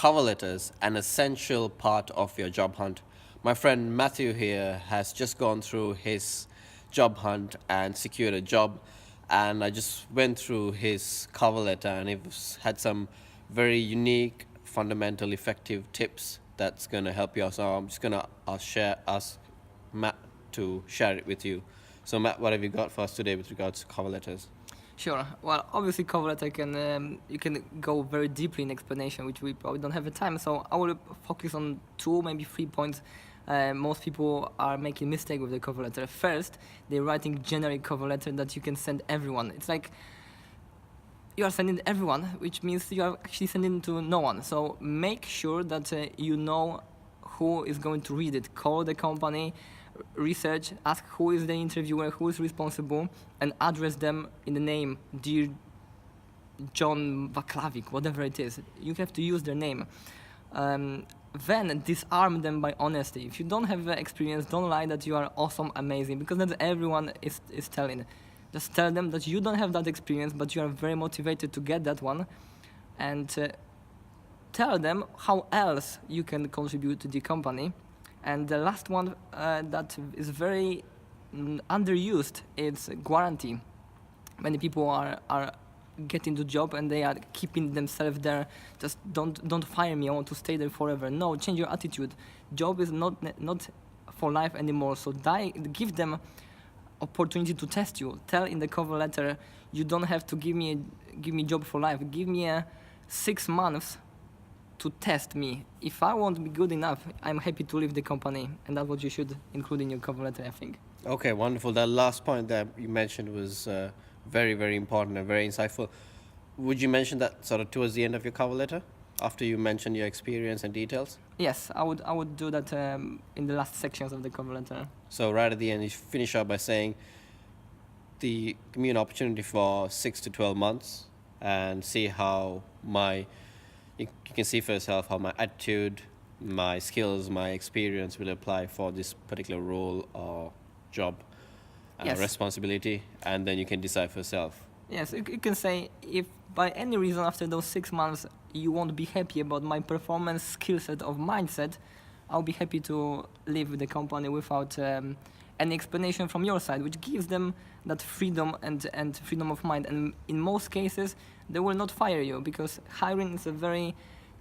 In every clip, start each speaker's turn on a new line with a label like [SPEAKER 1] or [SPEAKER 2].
[SPEAKER 1] cover letters an essential part of your job hunt? My friend Matthew here has just gone through his job hunt and secured a job, and I just went through his cover letter, and it had some very unique, fundamental, effective tips that's going to help you out. So I'm just going to ask Matt to share it with you. So Matt, what have you got for us today with regards to cover letters?
[SPEAKER 2] Sure. Well, obviously, cover letter can you can go very deeply in explanation, which we probably don't have the time. So I will focus on 2, maybe 3 points. Most people are making mistake with the cover letter. First, they're writing generic cover letter that you can send everyone. It's like you are sending everyone, which means you are actually sending to no one. So make sure that you know who is going to read it. Call the company, research, ask who is the interviewer, who is responsible, and address them in the name, dear John Vaklavik, whatever it is. You have to use their name. Then disarm them by honesty. If you don't have experience, don't lie that you are awesome, amazing, because that's everyone is telling. Just tell them that you don't have that experience, but you are very motivated to get that one, and tell them how else you can contribute to the company. And the last one that is very underused is guarantee. Many people are getting the job and they are keeping themselves there. Just don't fire me. I want to stay there forever. No, change your attitude. Job is not for life anymore. So give them opportunity to test you. Tell in the cover letter, you don't have to give me job for life. Give me 6 months to test me. If I won't be good enough, I'm happy to leave the company, and that's what you should include in your cover letter, I think.
[SPEAKER 1] Okay, wonderful. That last point that you mentioned was very, very important and very insightful. Would you mention that sort of towards the end of your cover letter, after you mentioned your experience and details?
[SPEAKER 2] Yes, I would do that in the last sections of the cover letter.
[SPEAKER 1] So right at the end, you finish up by saying, give me an opportunity for 6 to 12 months and see how you can see for yourself how my attitude, my skills, my experience will apply for this particular role or job
[SPEAKER 2] Yes.
[SPEAKER 1] responsibility, and then you can decide for yourself.
[SPEAKER 2] Yes, you can say, if by any reason after those 6 months you won't be happy about my performance, skill set, or mindset, I'll be happy to leave the company without any explanation from your side, which gives them that freedom and freedom of mind. And in most cases, they will not fire you, because hiring is a very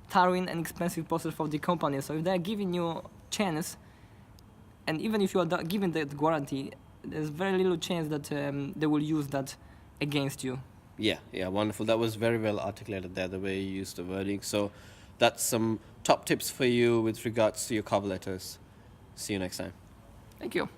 [SPEAKER 2] tiring and expensive process for the company. So if they're giving you chance, and even if you are given that guarantee, there's very little chance that they will use that against you.
[SPEAKER 1] Yeah, wonderful. That was very well articulated there, the way you used the wording. So that's some top tips for you with regards to your cover letters. See you next time.
[SPEAKER 2] Thank you.